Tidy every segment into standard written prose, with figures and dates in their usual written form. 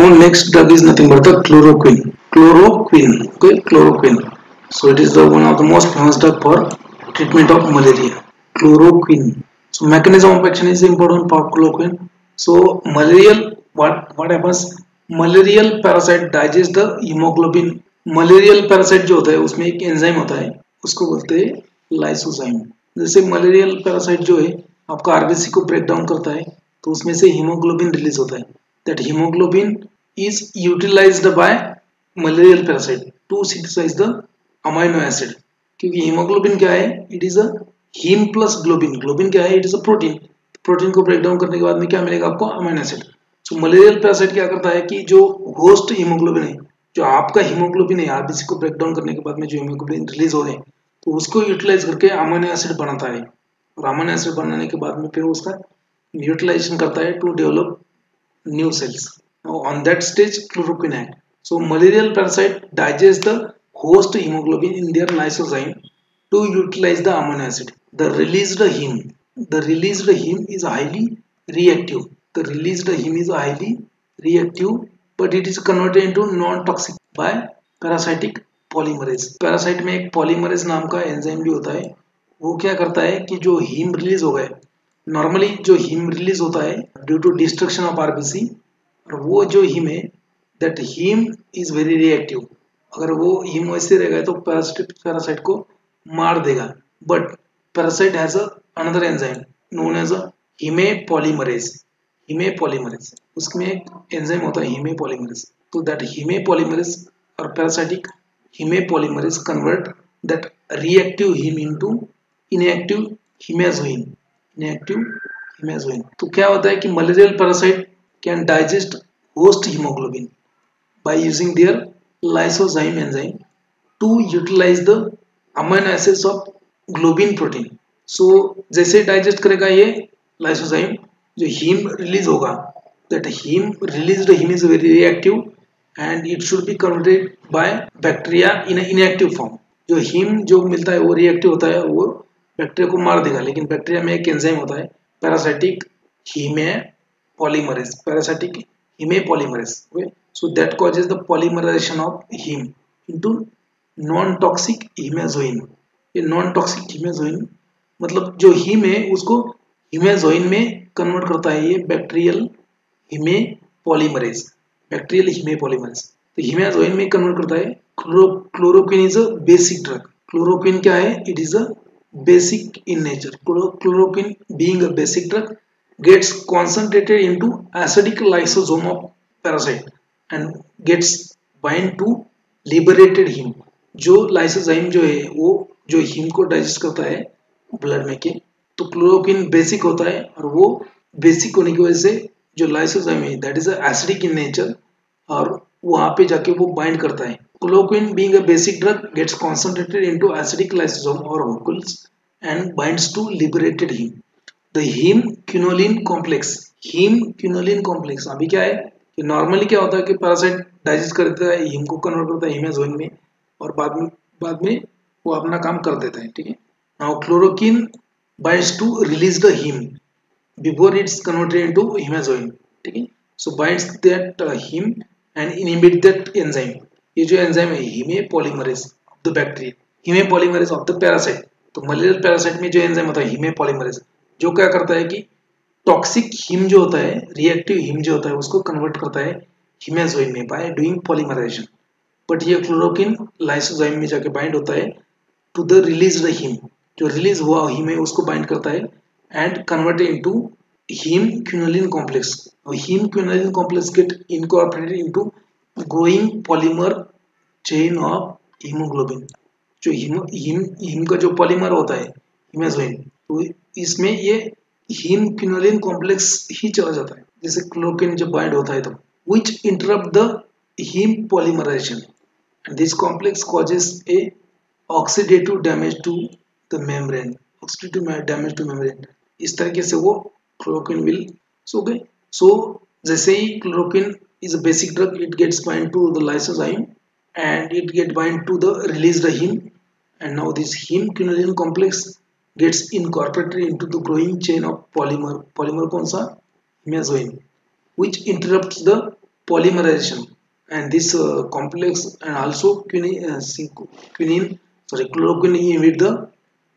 Now next drug is nothing but the chloroquine. Chloroquine. Okay, chloroquine. So it is the one of the most famous drug for treatment of malaria. Chloroquine. So mechanism of action is important for chloroquine. So malarial what happens? Malarial parasite digest the hemoglobin. Malarial parasite जो होता है उसमें एक enzyme होता है, उसको बोलते हैं लाइसोजाइम. जैसे मलेरियल पैरासाइट जो है आपका आरबीसी को ब्रेक डाउन करता है, तो उसमें से हीमोग्लोबिन रिलीज होता है. That haemoglobin is utilised by malarial parasite to synthesise the amino acid. क्योंकि हीमोग्लोबिन क्या है? It is a haem plus globin. Globin क्या है? It is a protein. Protein को ब्रेक डाउन करने के बाद में क्या मिलेगा आपको? Amino acid. So malarial parasite क्या करता है कि जो होस्ट हीमोग्लोबिन है, जो आपका हीमोग्लोबिन है, आरबीसी को ब्रेक डाउन करने के बाद में जो हीमोग्लोबिन रिलीज हो रहे हैं, तो उसको यूटिलाइज करके अमीनो एसिड बनाता है. और अमीनो एसिड बनाने के बाद में फिर उसका यूटिलाइजेशन करता है to develop new cells. On that stage chloroquine act. So malarial parasite digest the host hemoglobin in their lysozyme to utilize the amino acid. The released heme is highly reactive. The released heme is highly reactive, but it is converted into non-toxic by parasitic polymerase. Parasite में एक polymerase नाम का enzyme भी होता है. वो क्या करता है कि जो हीम रिलीज हो गए, नॉर्मली जो हीम रिलीज होता है due to destruction of RBC, और वो जो हीम है that heme is very reactive. अगर वो हीम वैसे रहेगा तो पैरासाइट को मार देगा. But parasite has another enzyme known as a haem polymerase. Haem polymerase उसमें एक एंजाइम होता है हीमेपॉलीमरेज. तो दैट हीमेपॉलीमरेज और parasitic haem polymerase convert that reactive haem into inactive haemozoin. Inactive haemozoin. तो क्या होता है कि malarial parasite can digest host haemoglobin by using their lysozyme enzyme to utilize the amino acids of globin protein. So जैसे digest करेगा ये lysozyme, जो haem release होगा, that heme released heme is very reactive and it should be converted by bacteria in an inactive form. जो haem जो मिलता है वो रिएक्टिव होता है, वो बैक्टीरिया को मार देगा. लेकिन बैक्टीरिया में एक एंजाइम होता है parasitic haem polymerase. Parasitic haem polymerase. So that causes the polymerization of heme into non-toxic hemozoin. ये non-toxic hemozoin मतलब जो हीम है उसको hemozoin में कन्वर्ट करता है ये बैक्टीरियल हीमेपॉलीमरेज. बैक्टीरियल हीमेपॉलीमरेज तो hemozoin में कन्वर्ट करता है. Chloroquine is a basic drug. Chloroquine क्या है? It is a basic in nature. Chloroquine being a basic drug gets concentrated into acidic lysosome of parasite and gets bind to liberated heme. जो lysozyme जो है वो जो haem को digest करता है ब्लड में के, तो क्लोरोक्विन बेसिक होता है और वो बेसिक होने की वजह से जो लाइसोजाइम है that is acidic in nature और वहां पे जाके वो बाइंड करता है. Chloroquine being a basic drug gets concentrated into acidic lysosome और होकुल्स and binds to liberated haem. The haem quinoline complex. Haem quinoline complex अभी क्या है कि नॉर्मली क्या होता है कि पैरासाइट डाइजेस्ट कर देता है, हीम को कन्वर्ट करता है हीमेजोइन में और बाद में वो अपना काम कर देता है. ठीक है. Now chloroquine binds to release the haem before it's converted into haemozoin. ठीक है. So binds that haem and inhibit that enzyme. ये जो एंजाइम है haem polymerase of the bacteria, haem polymerase of the parasite. तो मलेरियल पैरासाइट में जो enzyme होता है हीमेपॉलीमरेज, जो क्या करता है कि टॉक्सिक हीम जो होता है, रिएक्टिव हीम जो होता है, उसको कन्वर्ट करता है हीमेजोइन में बाय डूइंग पॉलीमराइजेशन. बट ये क्लोरोक्विन लाइसोजाइम में जाके बाइंड होता है टू द रिलीज्ड हीम. जो रिलीज हुआ हीम है उसको बाइंड करता है and converted into haem quinoline complex. और haem quinoline complex get incorporated into growing polymer chain of haemoglobin. जो हीम का जो पॉलीमर होता है हीमेजोइन, तो इसमें ये हीम क्विनोलिन कॉम्प्लेक्स ही चला जाता है जैसे क्लोरोक्विन जब बाइंड होता है तो, which interrupt the heme polymerization and this complex causes a oxidative damage to the membrane. Oxidative damage to membrane. इस तरीके से वो chloroquine will so okay. So जैसे ही chloroquine is a basic drug, it gets bind to the lysozyme and it get bind to the released heme, and now this heme quinoline complex gets incorporated into the growing chain of polymer. Polymer कौन सा? Mesoine, which interrupts the polymerization, and this complex and also chloroquine inhibit the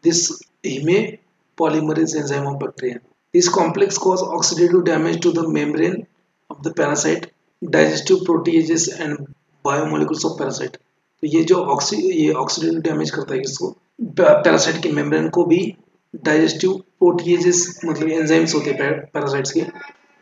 this heme polymerase enzyme of bacteria. This complex cause oxidative damage to the membrane of the parasite, digestive proteases and biomolecules of parasite. तो ये oxidative damage करता है इसको, parasite के membrane को भी, digestive proteases मतलब enzymes होते हैं पैरासाइट्स के,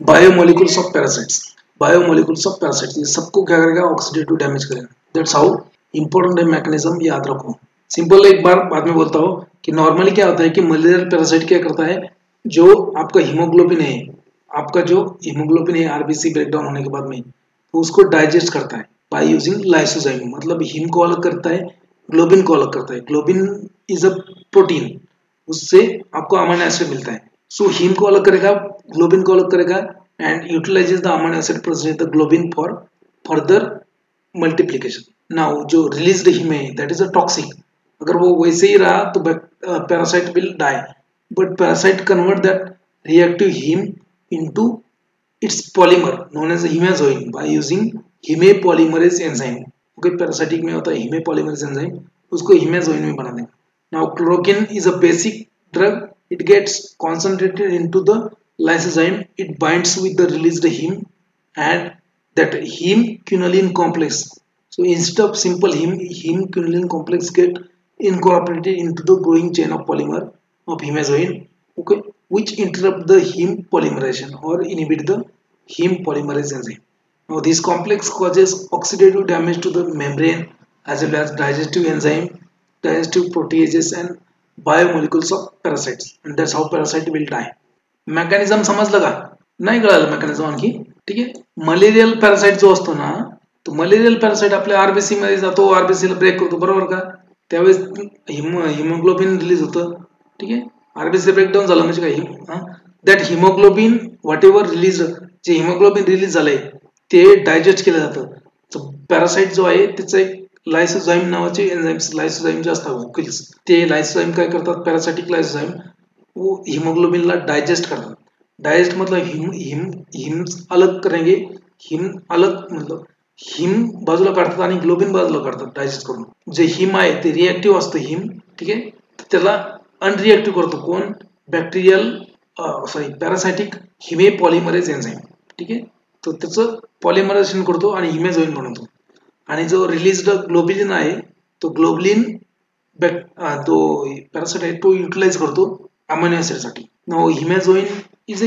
biomolecules of parasites, biomolecules of parasites, ये सबको क्या करेगा, ऑक्सीडेटिव डैमेज करेगा. दैट्स हाउ इंपॉर्टेंट है मैकेनिज्म, याद रखो. सिंपल एक बार बाद में बोलता हूँ कि नॉर्मली क्या होता है कि मलेरियल पैरासाइट क्या करता है, जो आपका हीमोग्लोबिन है, आपका जो हीमोग्लोबिन है आरबीसी ब्रेकडाउन होने के बाद में, तो उसको डाइजेस्ट करता है बाय यूजिंग लाइसोजाइम. मतलब हीम को अलग करता है, ग्लोबिन को अलग करता है. ग्लोबिन इज अ प्रोटीन, उससे आपको अमीनो एसिड मिलता है. सो हीम को अलग करेगा, ग्लोबिन को अलग करेगा, and utilizes the amino acid present the globin for further multiplication. Now जो रिलीज्ड हीम है दैट इज अ टॉक्सिक. अगर वो वैसे ही रहा तो parasite will die, but parasite convert that reactive heme into its polymer known as hemazoin by using hemopolymerase enzyme. Okay, parasitic में होता है hemopolymerase enzyme, उसको hemazoin में बना देंगे. Now chloroquine is a basic drug. It gets concentrated into the lysozyme. It binds with the released heme and that heme quinoline complex. So instead of simple heme quinoline complex get incorporated into the growing chain of polymer of hemazoin. Okay, which interrupt the heme polymerization or inhibit the heme polymerase enzyme. Now this complex causes oxidative damage to the membrane as well as digestive enzyme, digestive proteases and biomolecules of parasites, and that's how parasite will die. Mechanism समजलं का? नाही कळालं mechanism आणखी? ठीक आहे. Malarial parasite जो असतो ना, तो मलेरियल पॅरासाइट आपल्या आरबीसी मध्ये जातो, आरबीसी ला ब्रेक करतो, बरोबर का? त्यावेळेस हिमोग्लोबिन रिलीज होतं. ठीक आहे. आरबीसी ब्रेकडाऊन झालं म्हणजे काय, that haemoglobin what ever release, J haemoglobin release झालंय ते डायजेस्ट केलं जातं. पॅरासाइट जो आहे त्याचं एक लायसोझाइम नावाचे एन्झाइम्स, लायसोझाइम जे असतात व्होकिल्स, ते लायसोझाइम काय करतात, पॅरासाइटिक लायसोझाइम वो हिमोग्लोबिन ला डायजेस्ट करतात. डायजेस्ट मतलब हिम अलग करेंगे, हिम अलग मतलब हिम बाजूला काढतात आणि ग्लोबिन बाजूला काढतात डायजेस्ट करून. जे हिम आहे ते रिएक्टिव्ह असतं हिम, ठीक आहे. त्याला अनरिएक्टिव्ह करतो कोण, बॅक्टेरियल पॅरासाइटिक हिमे पॉलिमरेज एन्झाइम. ठीक आहे. तो त्याचं पॉलिमरायझेशन करतो आणि हिमेझोइन बनवतो. आणि जो रिलीज्ड ग्लोबिलिन आहे तो ग्लोबिलिन तो पॅरासाइट आहे तो युटिलाइज करतो अमिनो ऍसिड साठी. नाउ हिमेझोइन इज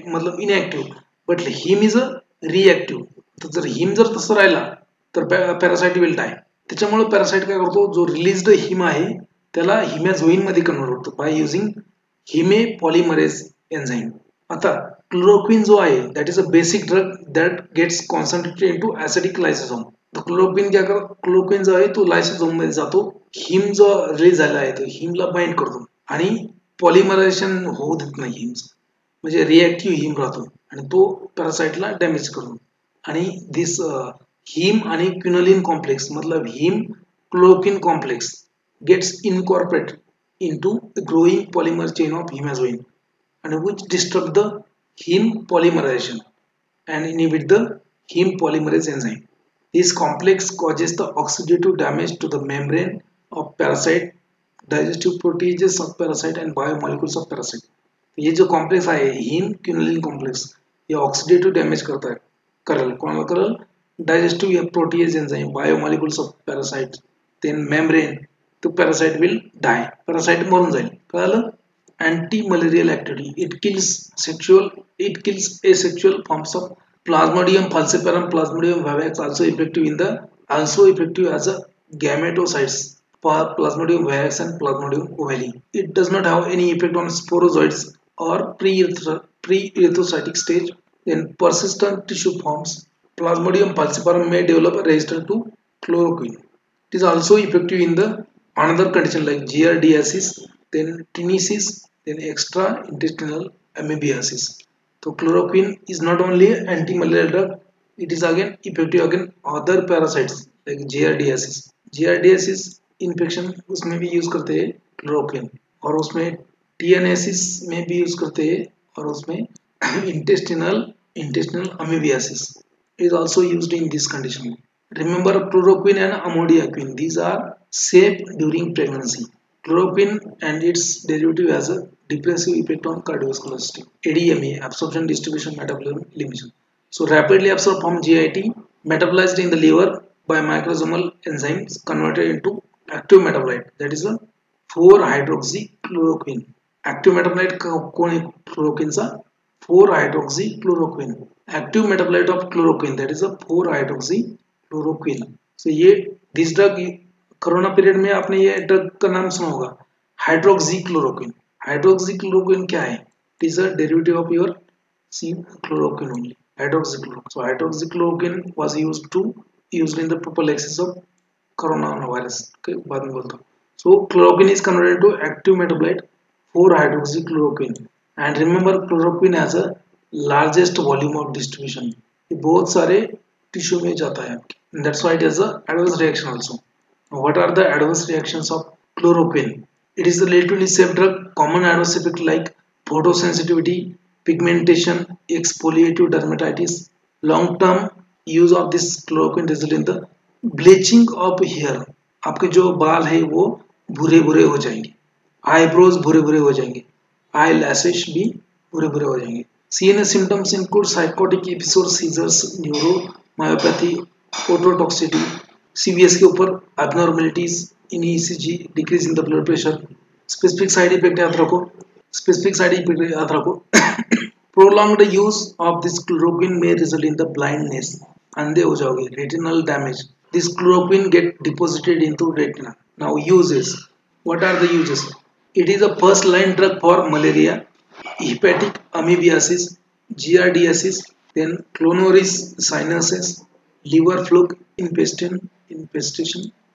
मतलब inactive, but haem is a reactive. तर जर हिम जर तसं राहिला तर पॅरासाइट विल डाय. त्याच्यामुळे पॅरासाइट काय करतो, जो रिलीज्ड हिम आहे त्याला हिमेझोइन मध्ये कन्वर्ट होतो by using haem polymerase enzyme. आता क्लोरोक्विन जो आहे that is a basic drug that gets concentrated into acidic lysosome. तो क्लोरोक्विन क्या कर, क्लोरोक्विन जो आहे तो लायसोझोम मध्ये जातो, हिम जो रिलीज झाला आहे तो हिमला बाइंड करतो आणि पॉलिमरायझेशन होऊ देत नाही हिमचं, म्हणजे रिएक्टिव्ह हिम राहतो आणि तो पॅरासाइटला डॅमेज करतो. आणि दिस हिम आणि क्विनोलिन कॉम्प्लेक्स मतलब him chloroquine complex gets incorporated into the growing polymer chain of hemazoin and which disrupt the heme polymerization and inhibit the heme polymerase enzyme. This complex causes the oxidative damage to the membrane of parasite, digestive proteases of parasite and biomolecules of parasite. ये जो complex आहे haem quinoline complex, ये oxidative damage करता है, करेल कोणाला करेल, digestive protease enzyme, biomolecules of parasite, then membrane, तो पॅरासाइट विल डाय, पॅरासाइट मरून जाईल. कळलं? Anti malarial activity, it kills asexual forms of Plasmodium falciparum, Plasmodium vivax also effective as a gametocytes for Plasmodium vivax and Plasmodium ovale. It does not have any effect on sporozoites or pre-erythrocytic stage. Then persistent tissue forms, Plasmodium falciparum may develop a resistance to chloroquine. It is also effective in the another condition like giardiasis, then tenisis, then extra-intestinal amoebiasis. So chloroquine is not only anti-malarial drug, it is again effective against other parasites like giardiasis. Giardiasis infection उसमें भी use करते हैं chloroquine, और उसमें टीएनएसिस में भी use करते हैं, और उसमें intestinal amoebiasis is also used in this condition. Remember chloroquine and amodiaquine. These are safe during pregnancy. Chloroquine and its derivative has a depressive effect on cardiovascular system. ADME, absorption, distribution, metabolism, elimination. So rapidly absorbed from GIT, metabolized in the liver by microsomal enzymes, converted into active metabolite. That is a 4-hydroxychloroquine. Active metabolite कौन है chloroquine सा 4-hydroxychloroquine. Active metabolite of chloroquine, that is a 4-hydroxychloroquine. So ये this drug corona period में आपने ये drug का नाम सुना होगा हाइड्रोक्सीक्लोरोक्विन. हाइड्रोक्सीक्लोरोक्विन क्या है? It is a derivative of your chloroquine only. Hydroxychloroquine. So hydroxychloroquine was used in the prophylaxis of coronavirus. Okay, बाद में बोलता हूँ. So chloroquine is converted to active metabolite 4-hydroxychloroquine. And remember chloroquine has a largest volume of distribution. ये बहुत सारे tissue में जाता है आपके. And that's why it has a adverse reaction also. Now, what are the adverse reactions of chloroquine? It is a relatively safe drug. Common adverse effects like photosensitivity, pigmentation, exfoliative dermatitis. Long-term use of this chloroquine result in the bleaching of hair. आपके जो बाल है वो भूरे भूरे हो जाएंगे. Eyebrows भूरे भूरे हो जाएंगे. Eyelashes भी भूरे भूरे हो जाएंगे. CNS symptoms include psychotic episodes, seizures, neuromyopathy, ototoxicity. CVS के ऊपर abnormalities in ECG, decrease in the blood pressure. Specific side effect याद रखो. Specific side effect याद रखो. Prolonged use of this chloroquine may result in the blindness. अंधे हो जाओगे. Retinal damage. This chloroquine get deposited into retina. Now uses. What are the uses? It is a first line drug for malaria, hepatic amoebiasis, giardiasis, then clonoris sinuses, liver fluke infestation,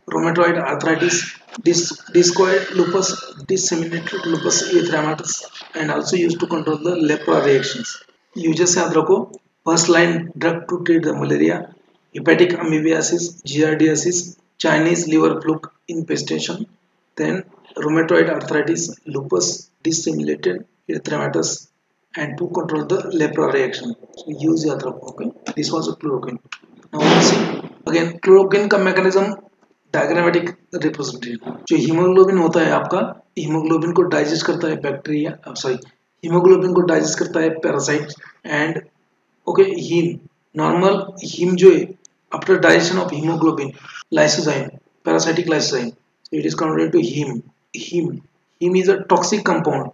rheumatoid arthritis, discoid lupus, disseminated lupus erythematosus, and also used to control the lepra reactions. Uses याद रखो. First line drug to treat the malaria, hepatic amoebiasis, giardiasis, Chinese liver fluke infestation, then rheumatoid arthritis, lupus, disseminated erythematosus, and to control the lepra reaction. So use याद रखो. Okay, this was a chloroquine. Now let's see again chloroquine का mechanism. Diagrammatic representation. जो hemoglobin होता है आपका, hemoglobin को digest करता है बैक्टीरिया, सॉरी हीमोग्लोबिन को डाइजेस्ट करता है parasite and okay heme. Normal heme जो है after digestion of hemoglobin lysozyme, parasitic lysozyme, it is converted to heme is a toxic compound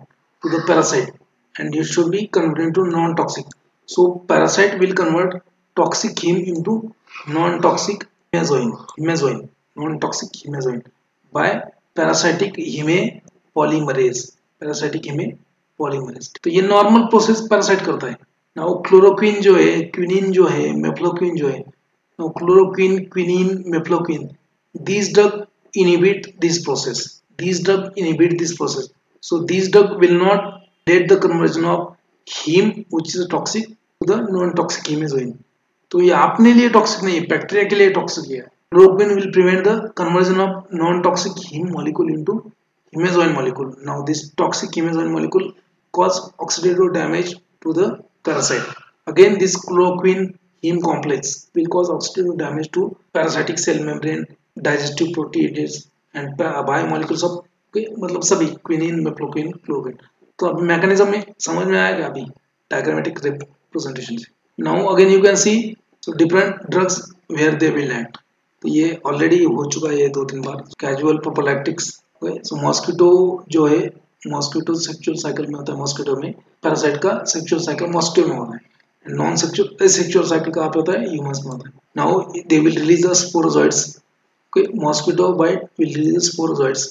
to the parasite and it should be converted to non-toxic. So parasite will convert toxic heme into non-toxic non-toxic hemozoin by parasitic hemopolymerase. तो ये normal process parasite करता है. Now chloroquine जो है, quinine जो है, mefloquine जो है, now chloroquine, quinine, mefloquine, these drug inhibit this process. So these drug will not let the conversion of heme which is toxic to the non-toxic hemozoin. तो ये अपने लिए टॉक्सिक नहीं है, बैक्टीरिया के लिए टॉक्सिक है. Chloroquine will prevent the conversion of non-toxic heme molecule into hemozoin molecule. Now this toxic hemozoin molecule cause oxidative damage to the parasite. Again this chloroquine heme complex will cause oxidative damage to parasitic cell membrane, digestive proteins and biomolecules of मतलब सभी quinine, mefloquine, chloroquine. तो अब mechanism में समझ में आएगा अभी diagrammatic representation से. Now again you can see so different drugs where they will act. तो ये ऑलरेडी हो चुका है 2-3 बार. कैजुअल प्रोफिलैक्टिक्स. सो मॉस्किटो जो है, मॉस्किटो सेक्सुअल साइकिल में होता है. मॉस्किटो में पैरासाइट का सेक्सुअल साइकिल मॉस्किटो में होता है. नॉन सेक्सुअल साइकिल का होता है ह्यूमंस में होता है. Now they will release the sporozoites. Okay, mosquito bite will release the sporozoites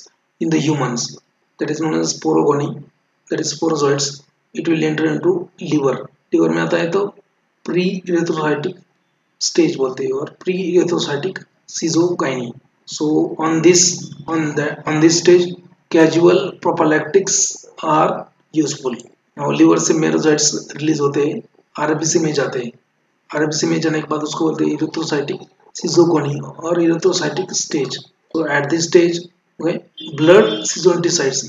in the humans, that is known as sporogony, that is sporozoids. It will enter into liver में आता है तो प्री इरेथ्रोसाइटिक स्टेज बोलते हैं और pre erythrocytic schizogony. So on this stage causal prophylactics are useful. Now liver से merozoites release होते हैं, आरबीसी में जाते हैं. आरबीसी में जाने के बाद उसको बोलते हैं इरेथ्रोसाइटिक सीजोकोनी और erythrocytic stage. So at this stage, okay, blood schizonticides,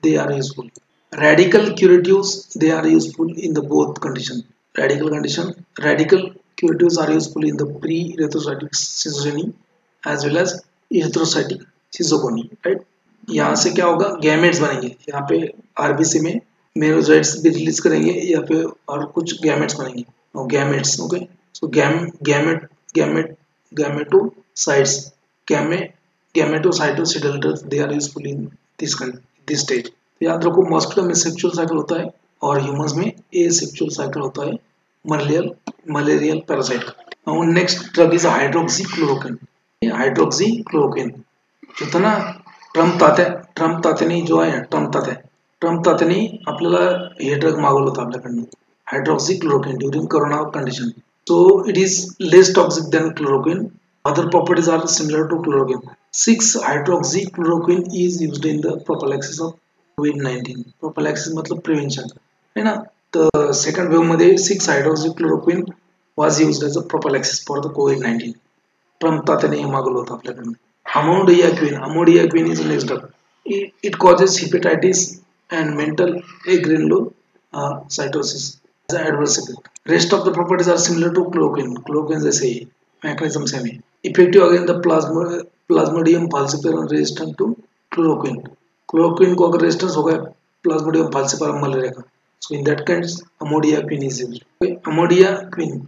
they are useful. Radical curatives, they are useful in the both condition. radical condition. Radical curatives are useful in the pre-erythrocytic schizophrenia as well as erythrocytic schizophrenia, right? यहाँ से क्या होगा, gametes बनेंगे यहाँ पे RBC में, merozoites भी release करेंगे या फिर और कुछ गैमेट्स बनेंगे और gametes, okay. So gamete gamete gametocytes गैमे gametocytocidal they are useful in this stage. तो याद रखो मॉस्किटो में सेक्सुअल साइकिल होता है और ह्यूमंस में ए सेक्सुअल साइकिल होता है मलेरियल पैरासाइट का। और next drug is hydroxychloroquine. Hydroxychloroquine जितना ट्रम्प तात्याने जो आहे ट्रम्प तात्याने आपल्याला हे ड्रग मागवलं होतं आपल्याकडनं, hydroxychloroquine during corona condition. So it is less toxic than chloroquine. Other properties are similar to chloroquine. 6-hydroxychloroquine is used in the prophylaxis of COVID-19. Prophylaxis मतलब prevention है ना. तर सेकंड वेव मध्ये 6-hydroxychloroquine was used as a prophylaxis for the COVID-19. Trump तात्याने मागवलं होतं आपल्याकडनं. Amodiaquine is the next drug. It causes hepatitis and mental agranulocytosis as an adverse effect. Rest of the properties are similar to chloroquine. Chloroquine जैसे ही mechanism same है. Effective against the Plasmodium falciparum resistant to chloroquine. Chloroquine को अगर resistance होगा Plasmodium falciparum malaria का, so in that case amodiaquine is used. Amodiaquine,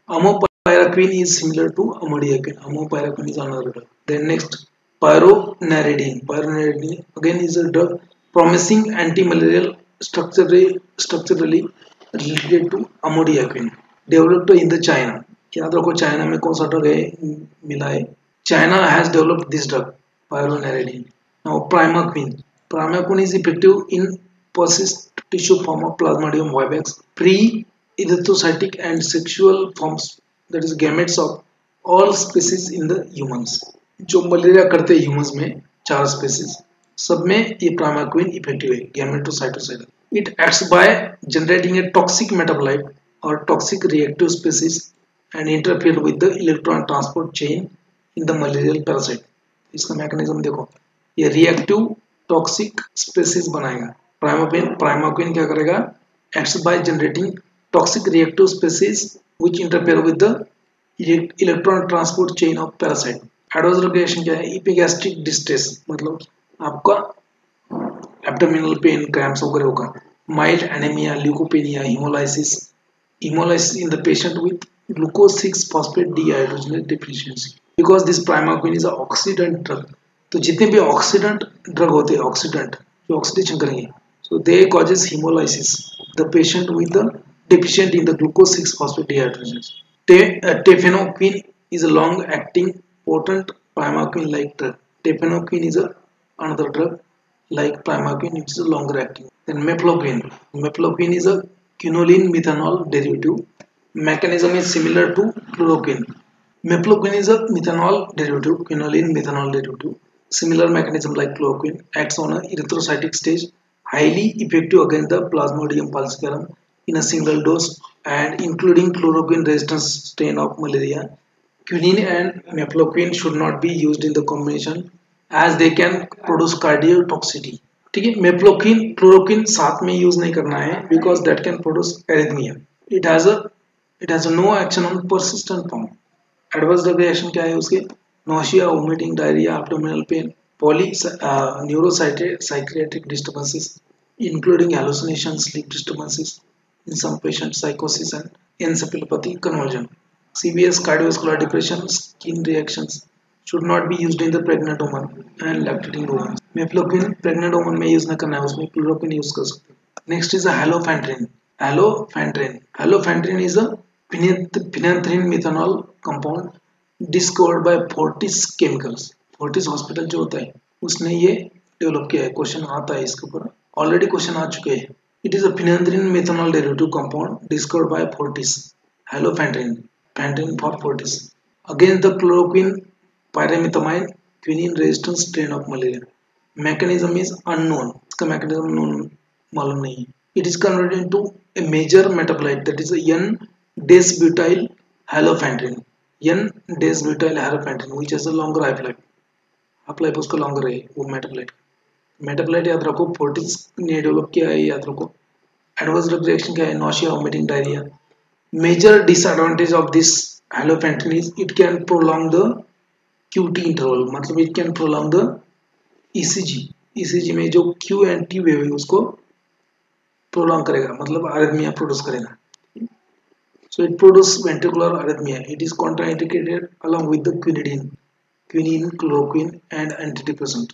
amopyraquine is similar to amodiaquine. Amopyraquine is another drug. Then next, pyronaridine. Pyronaridine again is a drug promising anti-malarial structurally related to amodiaquine. Developed in the China. याद रखो China में कौन सा drug है मिला है. China has developed this drug pyronaridine. Now primaquine. Primaquine is effective in persist tissue form of Plasmodium vivax, pre-erythrocytic and sexual forms, that is gametes of all species in the humans. जो malaria करते हैं humans में 4 species, सब में ये primaquine effective है, gametocytocidal. It acts by generating a toxic metabolite और toxic reactive species and interfere with the electron transport chain in the malarial parasite. इसका मैकेनिज्म देखो, ये रिएक्टिव टॉक्सिक स्पीसीज बनाएगा. प्राइमाक्विन क्या करेगा, acts by generating toxic reactive species which interfere with the electron transport chain of parasite. Adverse reaction क्या है, इपिगैस्ट्रिक distress, मतलब आपका एब्डोमिनल पेन, क्रैम्प्स वगैरह होगा. Mild anaemia, leucopenia, hemolysis in the patient with glucose 6-phosphate dehydrogenase deficiency. Because this primaquine is an oxidant drug. तो जितने भी oxidant drug होते हैं, ऑक्सीडेंट जो ऑक्सीडेशन करेंगे, so they causes hemolysis the patient with the deficient in the glucose 6-phosphate dehydrogenase. Tefenoquine is a long-acting potent primaquine like drug. Tefenoquine is another drug like primaquine, it is a longer acting. Then mefloquine is a quinoline methanol derivative. Mechanism is similar to chloroquine. Mefloquine is a methanol derivative, quinoline methanol derivative. Similar mechanism like chloroquine, acts on a erythrocytic stage, highly effective against the Plasmodium falciparum in a single dose and including chloroquine resistant strain of malaria. Quinine and mefloquine should not be used in the combination as they can produce cardiotoxicity. ठीक है, mefloquine chloroquine साथ में use नहीं करना है because that can produce arrhythmia. It has a no action on persistent form. Adverse reaction क्या है उसके, nausea, vomiting, diarrhea, abdominal pain, neuropsychiatric disturbances including hallucinations, sleep disturbances, in some patients psychosis and encephalopathy, convulsion. CVS, cardiovascular depression, skin reactions should not be used in the pregnant woman and lactating women. Mefloquine pregnant woman में use ना करना है, उसमें chloroquine use कर सकते हैं. Next is a halofantrin. Halofantrin is a phenanthrene methanol compound discovered by Fortis Chemicals. Fortis Hospital जो होता है उसने ये डेवलप किया है. क्वेश्चन आता है इसके ऊपर, ऑलरेडी क्वेश्चन आ चुके हैं. It is a phenanthrene methanol derivative compound discovered by Fortis. Halofantrin. Pantrin for Fortis. Against the chloroquine, pyrimethamine, quinine resistant strain of malaria. Mechanism is unknown. इसका mechanism मालूम नहीं है. It is converted into a major metabolite, that is a N-desbutyl halofantrin. N-desbutyl halofantrin, which has a longer half-life. half-life उसका longer है वो metabolite. Metabolite याद रखो, Fortis ने डेवलप किया है, याद रखो. एडवर्स ड्रग रिएक्शन क्या है, nausea, vomiting, diarrhoea. Major disadvantage of this halofantrine is it can prolong the QT interval, मतलब it can prolong the ECG में जो Q एंड T वेव है उसको प्रोलॉन्ग करेगा, मतलब अरिथमिया प्रोड्यूस करेगा। So it produces ventricular arrhythmia. It is contraindicated along with the quinine, chloroquine and antidepressant.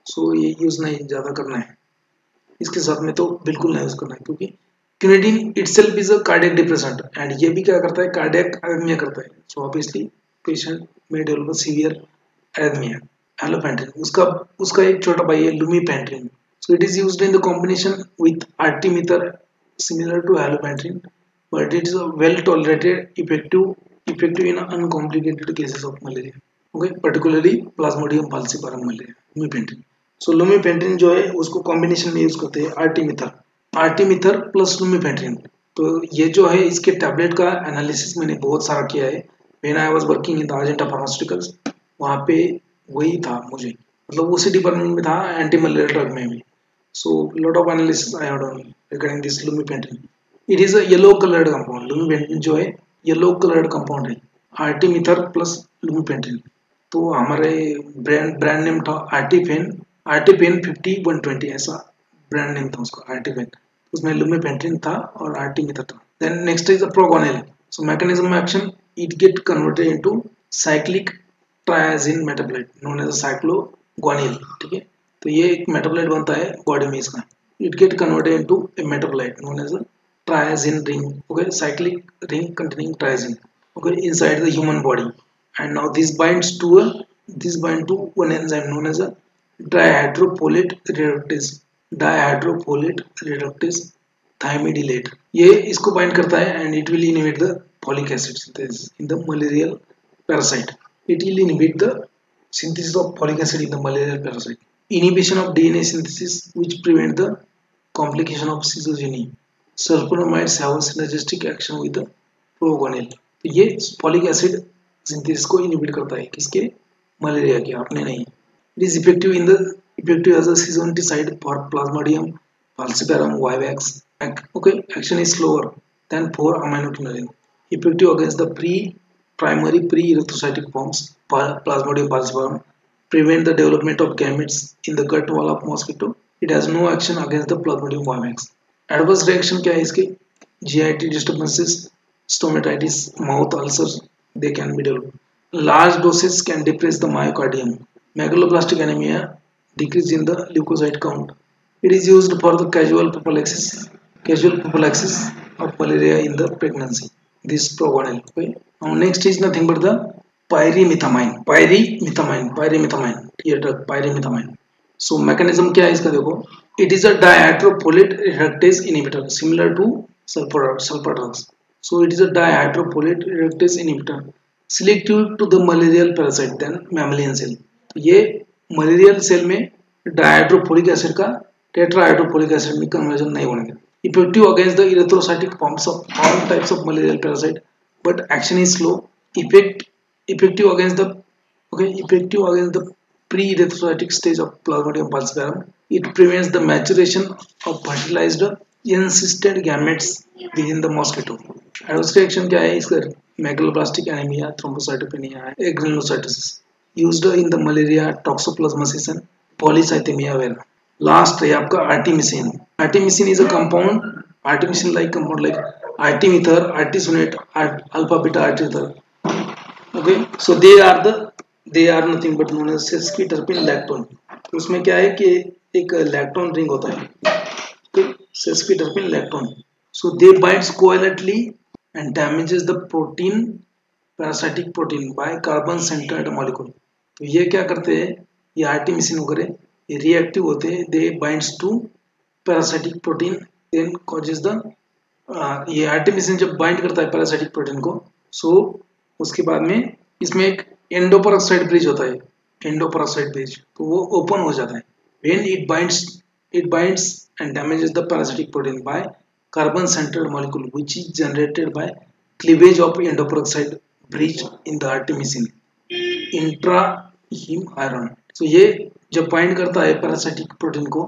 So ये use नहीं ज़्यादा करना है, इसके साथ में तो बिल्कुल नहीं यूज करना है, क्योंकि quinidine itself is a cardiac depressant and ये भी क्या करता है, cardiac arrhythmia करता है. So obviously patient may develop severe arrhythmia. Haloperidol उसका एक छोटा भाई है lumefantrine. So it is used in the combination with artemether similar to haloperidol, but it is a well tolerated, effective in uncomplicated cases of malaria. Okay, particularly Plasmodium falciparum malaria. Lumefantrine. So lumefantrine जो है उसको combination में use करते हैं आर्टीमिथर plus लुमेफेंट्रिन। तो ये जो है इसके टैबलेट का एनालिसिस मैंने बहुत सारा किया है। When I was working in the Ajanta pharmaceuticals, वहाँ पे वही था, मुझे मतलब उसी डिपार्टमेंट में था, एंटी मलेरिया ड्रग में भी। So lot of analysis I had done regarding this lumefantrine. It is a yellow coloured compound. Lumefantrine जो है येलो कलर्ड कंपाउंड है, आर्टीमिथर प्लस लुमेफेंट्रिन। तो हमारे ब्रांड नेम था आर्टिपेन 50-120, ऐसा ब्रांड नेम था उसका, आर्टिपेन। उसमें लुमेफेंट्रिन था और आर्टिमिथर था। Then next is the proguanil. So mechanism of action, it get converted into cyclic triazine metabolite known as cycloguanil. ठीक है, तो ये एक मेटाबोलाइट बनता है बॉडी में इसका। It get converted into a metabolite known as triazine ring, okay, cyclic ring containing triazine, okay, inside the human body. And now this binds to one enzyme known as a dihydrofolate reductase thymidylate. ये इसको bind करता है and it will inhibit the folic acid synthesis in the malarial parasite. It will inhibit the synthesis of folic acid in the malarial parasite. Inhibition of DNA synthesis which prevent the complication of schizophrenia. Sulphonamides have synergistic action with proguanil. तो ये folic acid synthesis को inhibit करता है, किसके, malaria के, आपने नहीं। It is effective as a schizonticide for Plasmodium falciparum vivax. Okay, action is slower than 4-aminoquinoline. Effective against the primary pre erythrocytic forms Plasmodium falciparum, prevent the development of gametes in the gut wall of mosquito. It has no action against the Plasmodium vivax. Adverse reaction क्या है इसके, GIT disturbances, stomatitis, mouth ulcers, they can be developed. Large doses can depress the myocardium. Megaloblastic anemia, decrease in the leukocyte count. It is used for the casual prophylaxis of malaria in the pregnancy. This progonil. Okay. Now next is nothing but the pyrimethamine. ये drug pyrimethamine. So mechanism क्या है इसका, देखो, it is a dihydrofolate reductase inhibitor similar to sulfur drugs. So it is a dihydrofolate reductase inhibitor selective to the malarial parasite than mammalian cell. तो ये malarial cell में dihydrofolic acid का tetrahydrofolic acid में conversion नहीं होने देता. Effective against the erythrocytic forms of all types of malarial parasite, but action is slow. Effective against the pre-erythrocytic stage of Plasmodium falciparum. It prevents the maturation of fertilized encysted gametes within the mosquito. Adverse reaction क्या है इसका, megaloblastic anemia, thrombocytopenia, granulocytosis. Used in the malaria, toxoplasmosis and polycythemia vera. Last है आपका artemisinin. Artemisinin is a compound, artemisinin-like compound like artemether, artesunate, alpha beta artemether. Okay, so they are nothing but known as sesquiterpene lactone. उसमें क्या है कि एक lactone ring होता है, sesquiterpene lactone. So they binds covalently and damages the protein, parasitic protein by carbon centered molecule. तो ये क्या करते हैं, ये आर्टिमिसिन वगैरह ये रिएक्टिव होते हैं, they binds to parasitic protein then causes the ये आर्टिमिसिन जब बाइंड करता है पैरासाइटिक प्रोटीन को, सो उसके बाद में इसमें एक एंडोपरॉक्साइड ब्रिज होता है, एंडोपरॉक्साइड ब्रिज, तो वो ओपन हो जाता है when it binds and damages the parasitic protein by carbon centered molecule which is generated by cleavage of endoperoxide bridge in the artemisinin intraheme iron. So ये जब बाइंड करता है पैरासाइटिक प्रोटीन को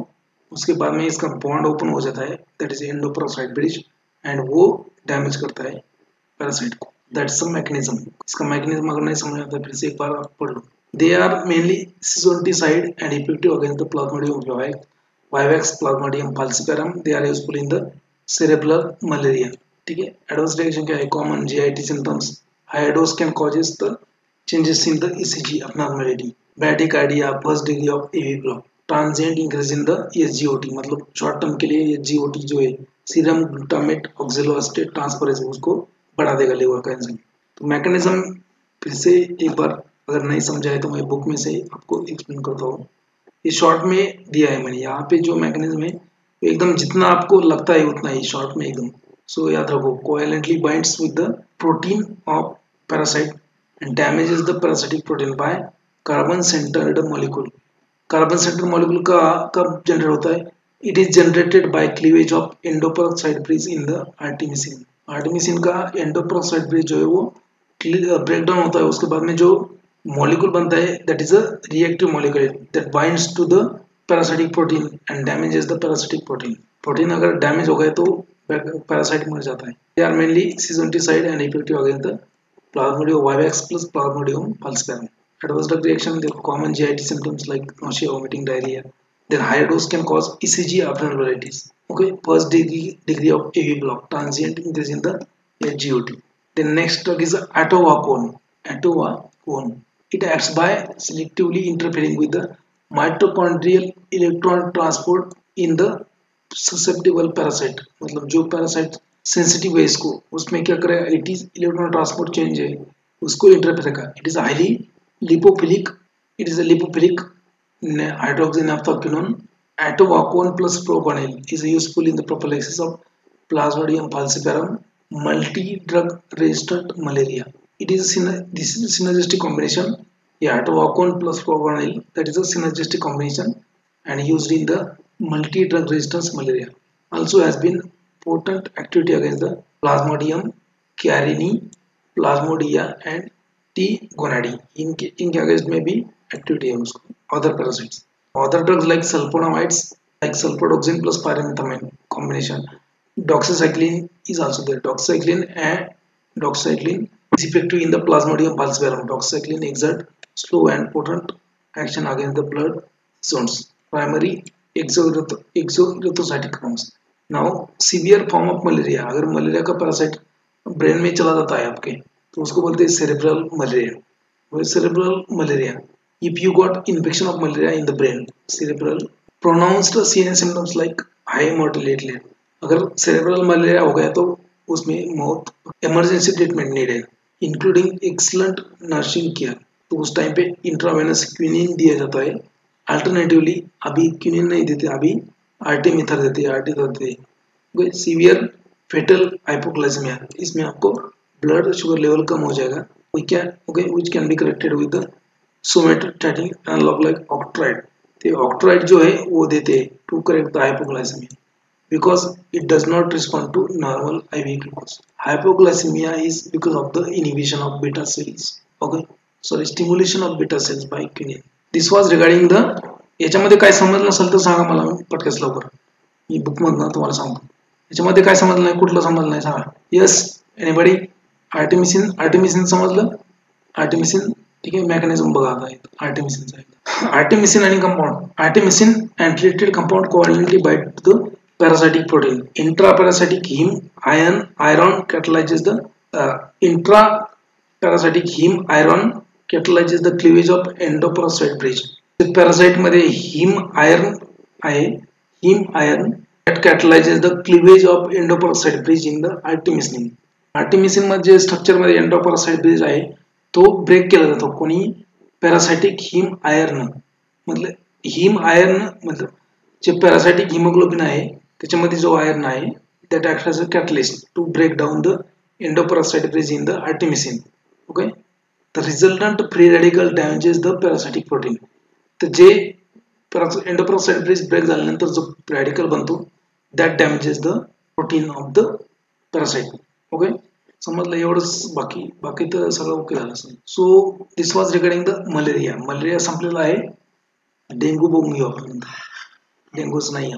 उसके बाद में इसका बॉन्ड ओपन हो जाता है, that is endoparasite bridge, and वो डैमेज करता है पैरासाइट को। That's the mechanism. इसका मैकेनिज्म अगर नहीं समझ आता फिर से एक बार आप पढ़ लो। They are mainly schizonticide and effective against the Plasmodium vivax Plasmodium falciparum. They are useful in the cerebral malaria. ठीक है, एडवर्स रिएक्शन क्या है? Common GIT symptoms, high dose can causes the changes in the ECG abnormality, bradycardia, first degree of AV block, transient increase in the SGOT, मतलब short term के लिए SGOT जो है serum glutamate ऑक्सिलोएसिटेट transferase उसको बढ़ा देगा लिवर का enzyme. तो मैकेनिज्म फिर से एक बार अगर नहीं समझाए तो मैं बुक में से आपको एक्सप्लेन करता हूँ। ये शॉर्ट में दिया है मैंने, यहाँ पे जो मैकेनिज्म है एकदम जितना आपको लगता है उतना ही शॉर्ट में एकदम। सो याद रखो, covalently binds with the protein of parasite and damages the parasitic protein by carbon centered molecule. Carbon centre molecule का कब जनरेट होता है? It is generated by cleavage of endoperoxide bridge in the artemisinin. Artemisinin का endoperoxide bridge जो है वो break down होता है, उसके बाद में जो मॉलिक्यूल बनता है that is a reactive molecule that binds to the parasitic protein and damages the parasitic protein. Protein अगर डैमेज हो गए तो पैरासाइट मर जाता है। They are mainly schizonticide and effective against the Plasmodium vivax plus Plasmodium falciparum. Adverse drug reaction, there are common GIT symptoms like nausea, vomiting, diarrhea. Then higher dose can cause ECG abnormalities. Okay, first degree of AV block, transient increase in the SGOT. The next drug is atowacone. Atowacone. It acts by selectively interfering with the mitochondrial electron transport in the susceptible parasite. मतलब जो parasite sensitive है इसको, उसमें क्या करेगा? It is electron transport change है उसको interfere करेगा। It is highly lipophilic, it is a lipophilic hydroxy naphthoquinone. Atovaquone plus proguanil is useful in the prophylaxis of Plasmodium falciparum multi drug resistant malaria. It is this is synergistic combination. Atovaquone plus proguanil that is a synergistic combination and used in the multi-drug resistance malaria. Also has been potent activity against the Plasmodium carinii, Plasmodia and T. gonadi. इनके against में भी activity है उसको. Other parasites. Other drugs like sulfonamides, like sulfadoxine plus pyrimethamine combination. Doxycycline is also there. Doxycycline is effective in the Plasmodium falciparum. Doxycycline exert slow and potent action against the blood zones. Primary exocytic forms. Now severe form of malaria, अगर malaria का parasite brain में चला जाता है आपके तो उसको बोलते हैं सेरेब्रल मलेरिया। वो cerebral malaria, if you got infection of malaria in the brain, cerebral pronounced CNS symptoms like high mortality rate. अगर सेरेब्रल मलेरिया हो गया तो उसमें मौत, इमरजेंसी ट्रीटमेंट नीड है इंक्लूडिंग एक्सलेंट नर्सिंग केयर। तो उस टाइम पे इंट्रावेनस क्विनिन दिया जाता है। अल्टरनेटिवली अभी क्विनिन नहीं देते, अभी आर्टिमिथर देते हैं, आर्टिथर देते हैं। सीवियर फेटल हाइपोग्लाइसेमिया, इसमें आपको ब्लड शुगर लेवल कम हो जाएगा। which can be corrected with the somatostatin analog like octreotide. तो octreotide जो है वो देते हैं to correct the hypoglycemia because it does not respond to normal IV glucose. Hypoglycemia is because of the inhibition of beta cells. Okay, sorry, stimulation of beta cells by quinine. This was regarding the, याच्यामध्ये काय समजलं नसेल तर सांगा मला पटकन लवकर, मी book मधनं तुम्हाला सांगतो। याच्यामध्ये काय समजलं नाही, कुठलं समजलं नाही सांगा। Yes anybody? आर्टिमिसिन समजलं? आर्टिमिसिन ठीक आहे, मेकॅनिझम बघा आता आर्टिमिसिनचा। आर्टिमिसिन आणि compound, artemisinin and related compound covalently bind to the parasitic protein. Intraparasitic heme iron catalyzes the intraparasitic heme iron catalyzes the cleavage of endoparasite bridge. Parasite मध्ये him iron आहे, him iron that catalyzes the cleavage of endoparasite bridge in the artemisinin. Artemisinin मध्ये structure मध्ये एंडोपॅरासाइट bridge आहे तो break केला जातो कोणी? पॅरासाइटिक him iron. मतलब हिम आयर्न मतलब जे पॅरासाइटिक हिमोग्लोबिन आहे त्याच्यामध्ये जो आयर्न आहे that acts as a catalyst to break down the endoparasite bridge in the artemisinin. Okay, the resultant free radical damages the parasitic protein. तर जे एंडोपॅरासाइट ब्रिज ब्रेक झाल्यानंतर जो radical बनतो that damages the protein of the parasite. Okay, समजलं एवढंच, बाकी तर सगळं okay झालं असेल. So this was regarding the malaria. Malaria संपलेला आहे, डेंग्यू बघून घेऊ आपण. डेंगूच नाही